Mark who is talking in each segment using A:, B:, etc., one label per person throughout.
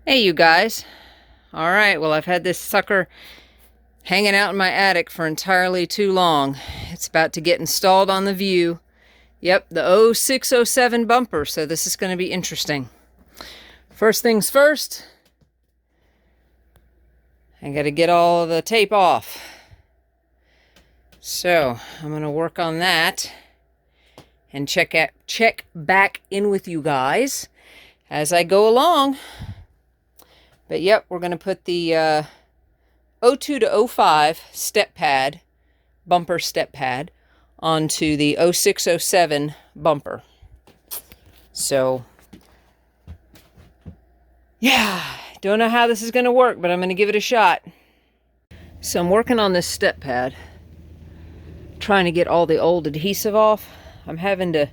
A: Hey you guys. Alright, well I've had this sucker hanging out in my attic for entirely too long. It's about to get installed on the Vue. Yep, the 0607 bumper, so this is going to be interesting. First things first, I got to get all of the tape off. So I'm going to work on that and check back in with you guys as I go along. But yep, we're going to put the 02 to 05 step pad, bumper step pad, onto the 0607 bumper. So, yeah, don't know how this is going to work, but I'm going to give it a shot. So I'm working on this step pad, trying to get all the old adhesive off. I'm having to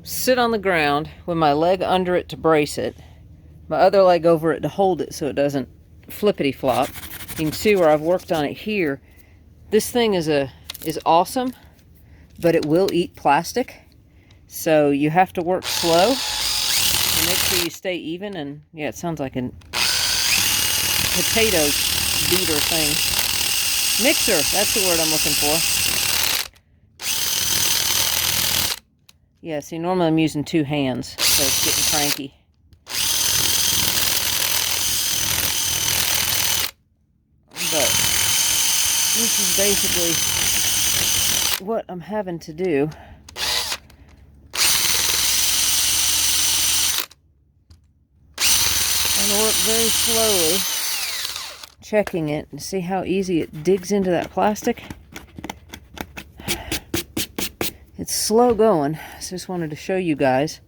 A: sit on the ground with my leg under it to brace it, my other leg over it to hold it so it doesn't flippity flop. You can see where I've worked on it here. This thing is awesome, but it will eat plastic, so you have to work slow and make sure you stay even. And yeah, it sounds like a potato beater thing. Mixer, that's the word I'm looking for. Yeah, see, normally I'm using two hands, so it's getting cranky. But this is basically what I'm having to do. I'm going to work very slowly, checking it and see how easy it digs into that plastic. It's slow going, so just wanted to show you guys.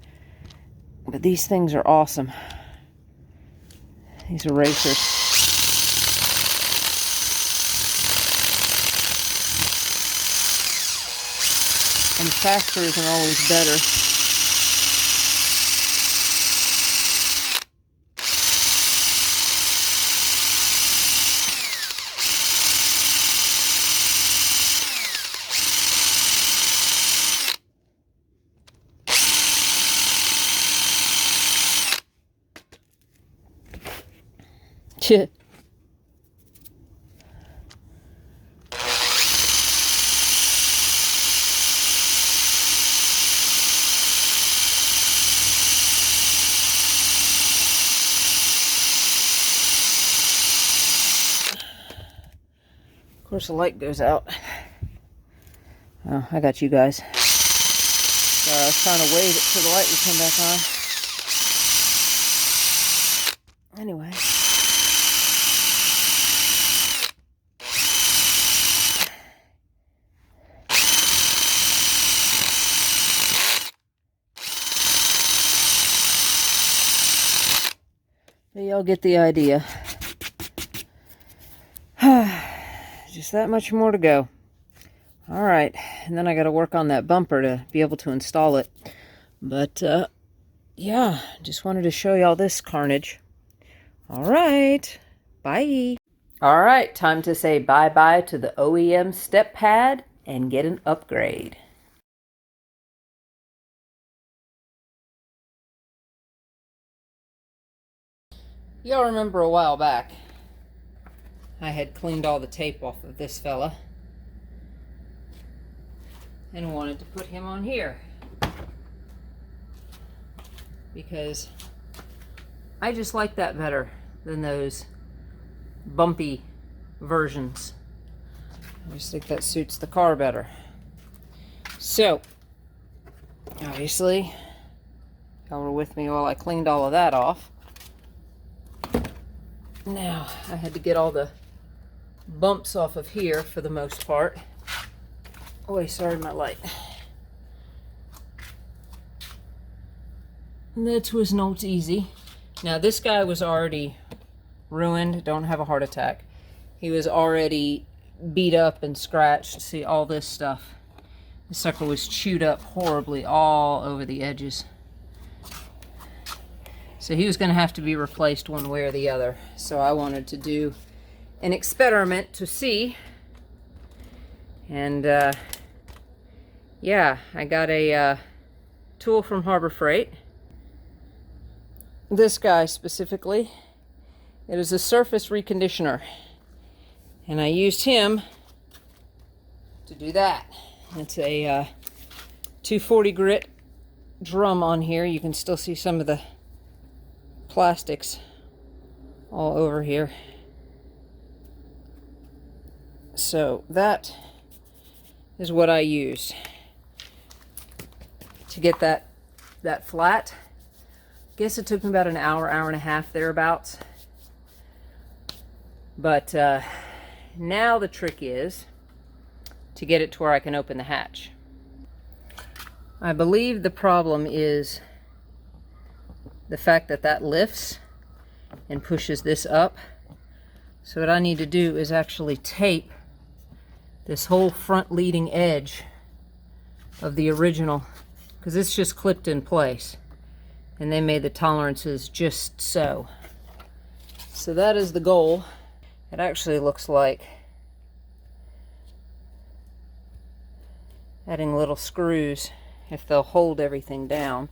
A: But these things are awesome. These erasers. And faster isn't always better. Shit. Of course the light goes out. Oh, I got you guys. Sorry, I was trying to wave it so the light would come back on. Anyway. Y'all get the idea. Just that much more to go. All right, and then I got to work on that bumper to be able to install it. But yeah, just wanted to show y'all this carnage. All right, bye. All right, time to say bye-bye to the OEM step pad and get an upgrade. Y'all remember a while back, I had cleaned all the tape off of this fella and wanted to put him on here because I just like that better than those bumpy versions. I just think that suits the car better. So, obviously, y'all were with me while I cleaned all of that off. Now, I had to get all the bumps off of here for the most part. Oh, sorry, my light. That was not easy. Now, this guy was already ruined. Don't have a heart attack. He was already beat up and scratched. See, all this stuff. The sucker was chewed up horribly all over the edges. So he was going to have to be replaced one way or the other. So I wanted to do an experiment to see. And yeah, I got a tool from Harbor Freight. This guy specifically It is a surface reconditioner, and I used him to do that. It's a 240 grit drum on here. You can still see some of the plastics all over here. So that is what I used to get that flat. Guess it took me about an hour, hour and a half thereabouts. But now the trick is to get it to where I can open the hatch. I believe the problem is the fact that that lifts and pushes this up. So what I need to do is actually tape this whole front leading edge of the original, because it's just clipped in place, and they made the tolerances just so. So that is the goal. It actually looks like adding little screws, if they'll hold everything down,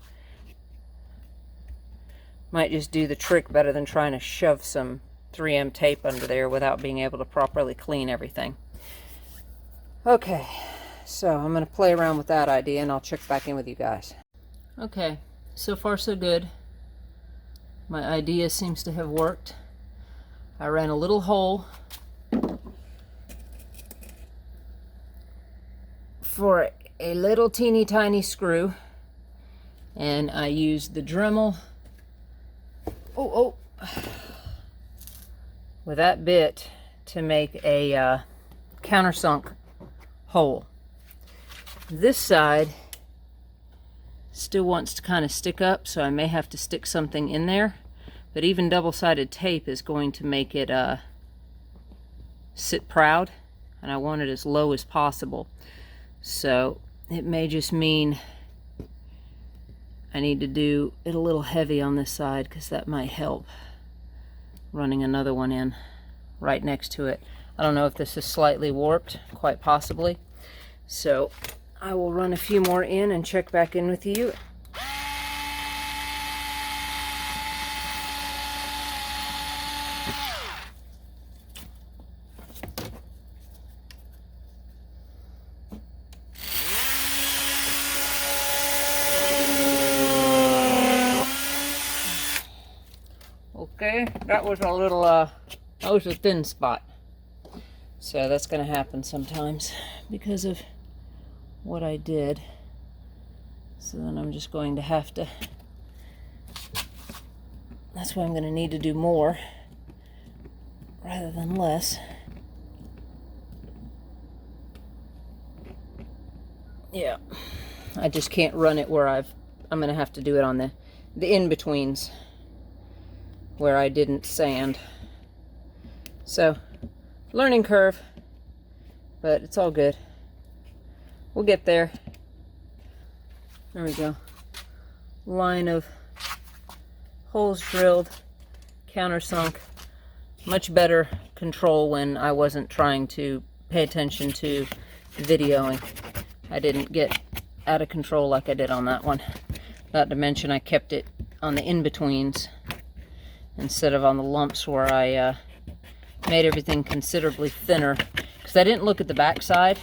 A: might just do the trick better than trying to shove some 3M tape under there without being able to properly clean everything. Okay, so I'm going to play around with that idea and I'll check back in with you guys. Okay, so far so good. My idea seems to have worked. I ran a little hole for a little teeny tiny screw, and I used the Dremel with that bit to make a countersunk hole. This side still wants to kind of stick up, so I may have to stick something in there, but even double-sided tape is going to make it sit proud, and I want it as low as possible. So it may just mean I need to do it a little heavy on this side, because that might help running another one in right next to it. I don't know if this is slightly warped, quite possibly. So I will run a few more in and check back in with you. Okay, that was a little, that was a thin spot. So that's going to happen sometimes because of what I did. So then I'm just going to have to, that's why I'm going to need to do more rather than less. Yeah, I just can't run it where I'm going to have to do it on the in-betweens where I didn't sand. So, learning curve, but it's all good. We'll get there. There we go. Line of holes drilled, countersunk. Much better control when I wasn't trying to pay attention to videoing. I didn't get out of control like I did on that one. Not to mention I kept it on the in-betweens instead of on the lumps where I made everything considerably thinner. Because I didn't look at the back side,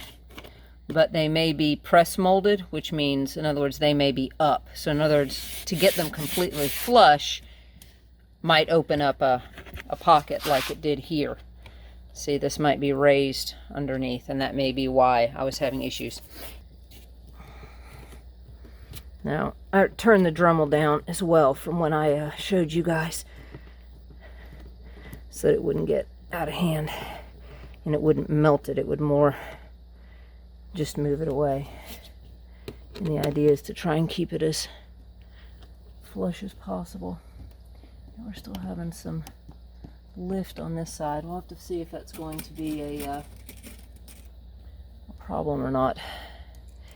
A: but they may be press molded, which means, in other words, they may be up. So in other words, to get them completely flush might open up a pocket like it did here. See, this might be raised underneath, and that may be why I was having issues. Now, I turned the Dremel down as well from when I showed you guys, so that it wouldn't get out of hand and it wouldn't melt it. It would more just move it away. And the idea is to try and keep it as flush as possible. And we're still having some lift on this side. We'll have to see if that's going to be a problem or not,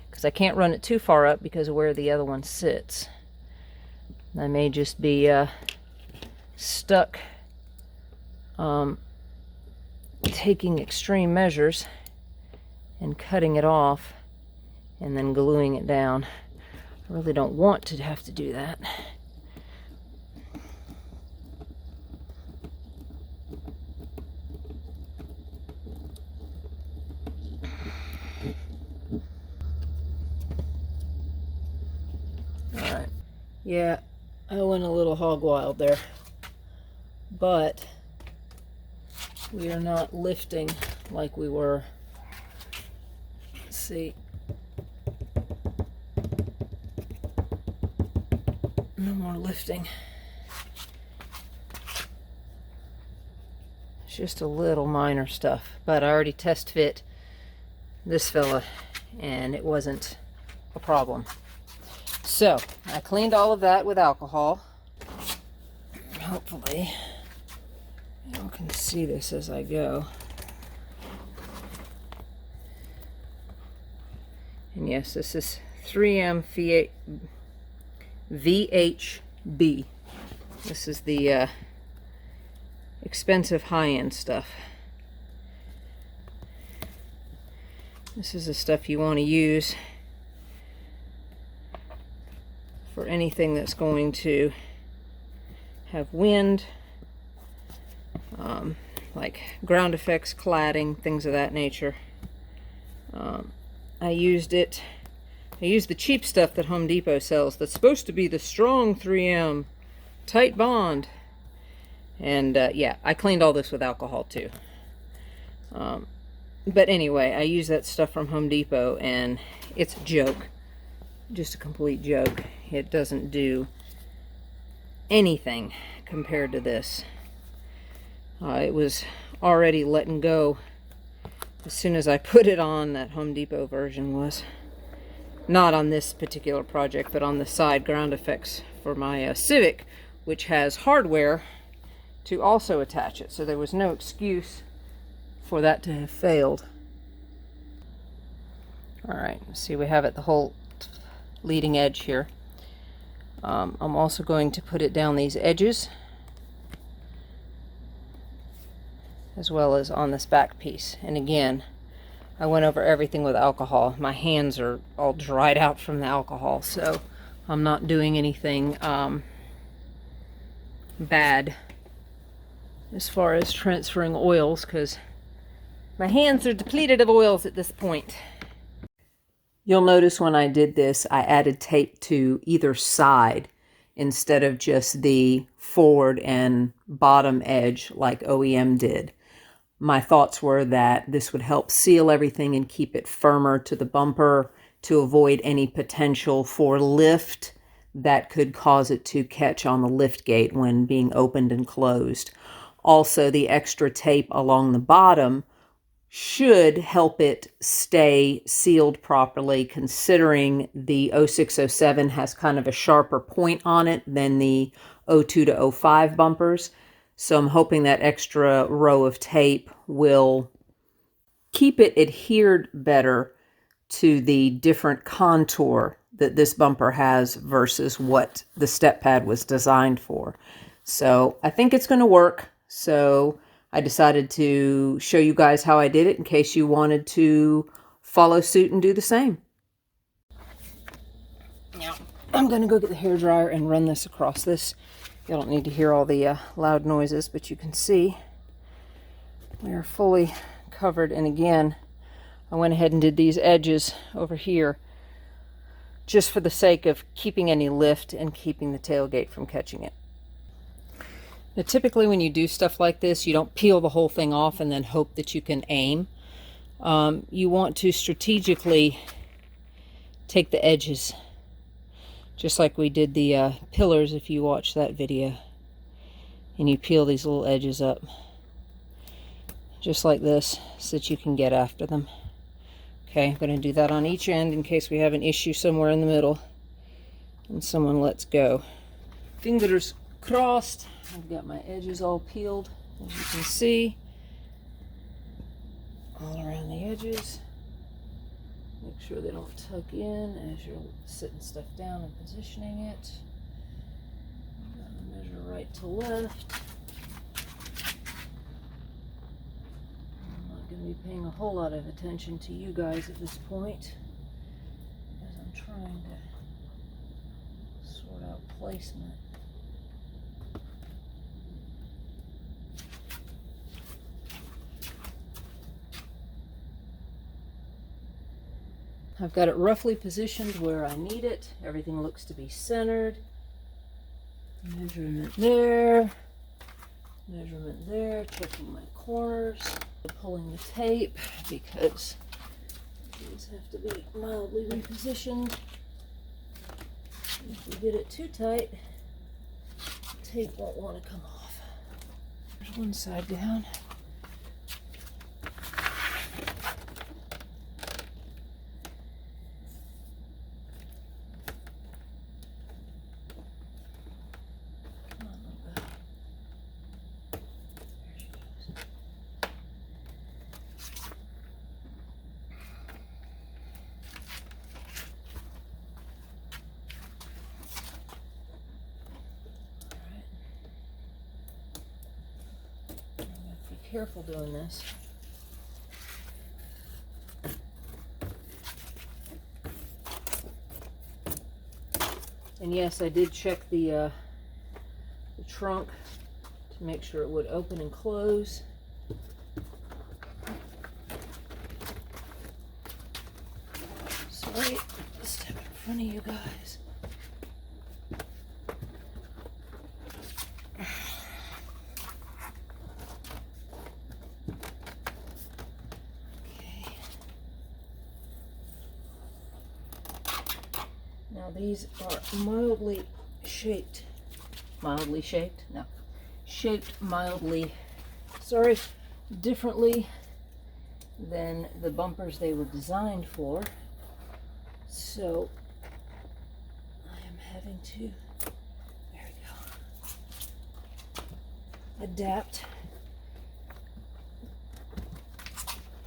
A: because I can't run it too far up because of where the other one sits. I may just be stuck taking extreme measures and cutting it off and then gluing it down. I really don't want to have to do that. Yeah, I went a little hog wild there, but we are not lifting like we were. Let's see. No more lifting. It's just a little minor stuff, but I already test fit this fella and it wasn't a problem. So I cleaned all of that with alcohol. Hopefully you can see this as I go. And yes, this is 3M VHB. This is the expensive high-end stuff. This is the stuff you want to use for anything that's going to have wind, like ground effects, cladding, things of that nature. I used the cheap stuff that Home Depot sells that's supposed to be the strong 3M tight bond. And yeah, I cleaned all this with alcohol too. But anyway, I use that stuff from Home Depot and it's a joke. Just a complete joke. It doesn't do anything compared to this. It was already letting go as soon as I put it on. That Home Depot version was. Not on this particular project, but on the side ground effects for my Civic, which has hardware to also attach it. So there was no excuse for that to have failed. Alright, see, we have it the whole leading edge here. I'm also going to put it down these edges, as well as on this back piece. And again, I went over everything with alcohol. My hands are all dried out from the alcohol, so I'm not doing anything bad as far as transferring oils, because my hands are depleted of oils at this point. You'll notice when I did this, I added tape to either side instead of just the forward and bottom edge like OEM did. My thoughts were that this would help seal everything and keep it firmer to the bumper to avoid any potential for lift that could cause it to catch on the lift gate when being opened and closed. Also, the extra tape along the bottom should help it stay sealed properly, considering the 0607 has kind of a sharper point on it than the 02 to 05 bumpers. So I'm hoping that extra row of tape will keep it adhered better to the different contour that this bumper has versus what the step pad was designed for. So I think it's going to work. So I decided to show you guys how I did it in case you wanted to follow suit and do the same. Now, I'm going to go get the hairdryer and run this across this. You don't need to hear all the loud noises, but you can see we are fully covered. And again, I went ahead and did these edges over here just for the sake of keeping any lift and keeping the tailgate from catching it. Now, typically when you do stuff like this, you don't peel the whole thing off and then hope that you can aim. You want to strategically take the edges, just like we did the pillars if you watch that video. And you peel these little edges up, just like this, so that you can get after them. Okay, I'm going to do that on each end in case we have an issue somewhere in the middle and someone lets go. Fingers crossed. I've got my edges all peeled, as you can see, all around the edges. Make sure they don't tuck in as you're sitting stuff down and positioning it. Measure right to left. I'm not going to be paying a whole lot of attention to you guys at this point, as I'm trying to sort out placement. I've got it roughly positioned where I need it. Everything looks to be centered. Measurement there. Measurement there. Checking my corners. Pulling the tape because these have to be mildly repositioned. If we get it too tight, the tape won't want to come off. There's one side down. Careful doing this. And yes, I did check the trunk to make sure it would open and close. Sorry, step in front of you guys. Now these are mildly shaped. Mildly shaped? No. Shaped mildly, sorry, differently than the bumpers they were designed for. So I am having to, there we go, adapt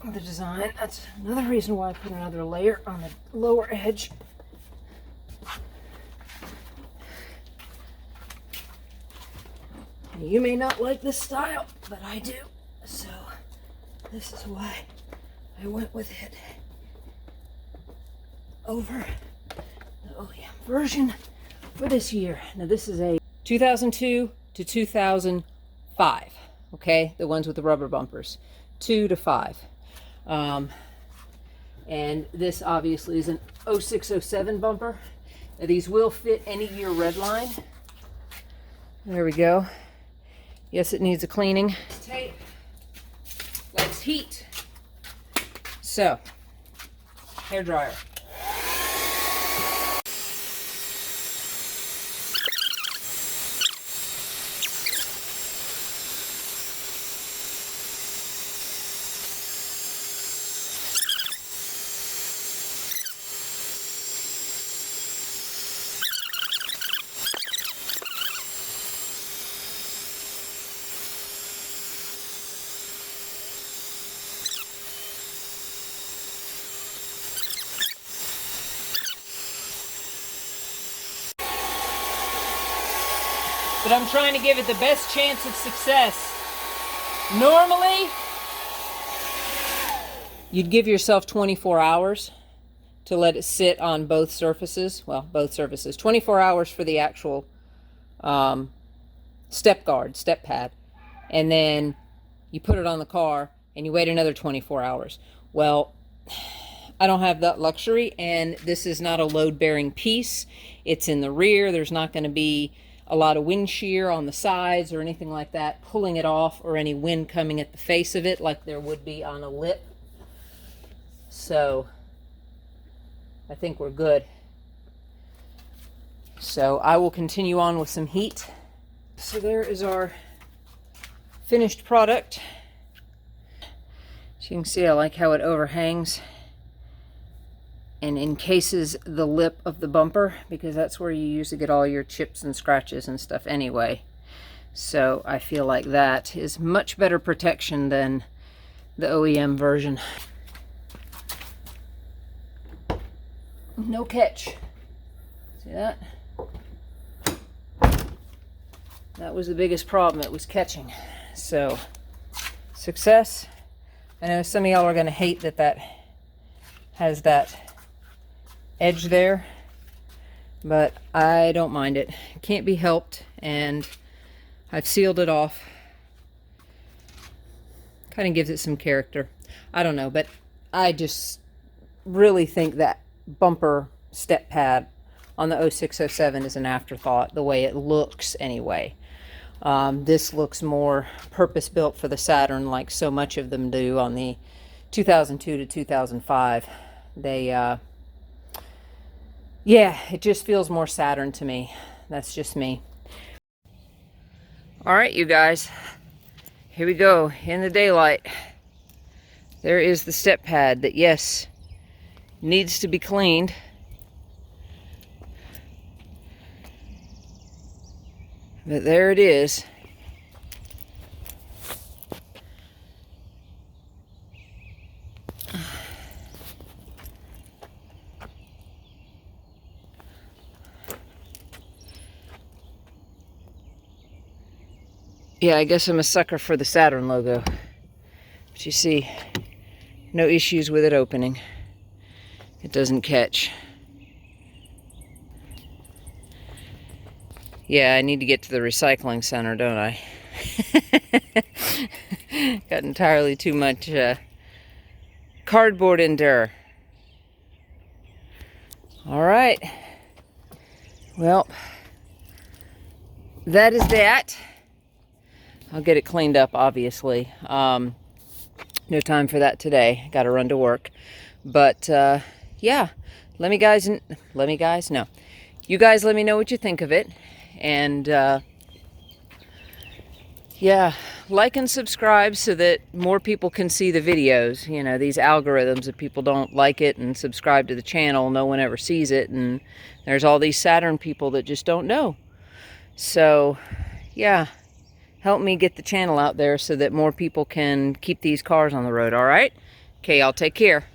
A: the design. That's another reason why I put another layer on the lower edge. You may not like this style, but I do. So this is why I went with it over the OEM version for this year. Now this is a 2002 to 2005, okay? The ones with the rubber bumpers, 2 to 5. And this obviously is an 0607 bumper. Now these will fit any year red line. There we go. Yes, it needs a cleaning. Tape likes heat. So, hair dryer. But I'm trying to give it the best chance of success. Normally, you'd give yourself 24 hours to let it sit on both surfaces. Well, both surfaces. 24 hours for the actual step guard, step pad. And then you put it on the car and you wait another 24 hours. Well, I don't have that luxury, and this is not a load-bearing piece. It's in the rear. There's not going to be a lot of wind shear on the sides or anything like that, pulling it off, or any wind coming at the face of it like there would be on a lip. So I think we're good. So I will continue on with some heat. So there is our finished product. As you can see, I like how it overhangs and encases the lip of the bumper, because that's where you usually get all your chips and scratches and stuff anyway. So I feel like that is much better protection than the OEM version. No catch. See that? That was the biggest problem. It was catching. So success. I know some of y'all are going to hate that that has that edge there, but I don't mind it. It can't be helped, and I've sealed it off. Kind of gives it some character. I don't know, but I just really think that bumper step pad on the 0607 is an afterthought, the way it looks anyway. This looks more purpose-built for the Saturn, like so much of them do on the 2002 to 2005. They, yeah, it just feels more Saturn to me. That's just me. All right, you guys, here we go in the daylight. There is the step pad that, yes, needs to be cleaned. But there it is. Yeah, I guess I'm a sucker for the Saturn logo. But you see, no issues with it opening. It doesn't catch. Yeah, I need to get to the recycling center, don't I? Got entirely too much cardboard in there. All right. Well, that is that. I'll get it cleaned up, obviously. No time for that today. Got to run to work. But, yeah. You guys let me know what you think of it. And, yeah, like and subscribe so that more people can see the videos. You know, these algorithms, if people don't like it and subscribe to the channel, no one ever sees it. And there's all these Saturn people that just don't know. So, yeah. Help me get the channel out there so that more people can keep these cars on the road, all right? Okay, y'all take care.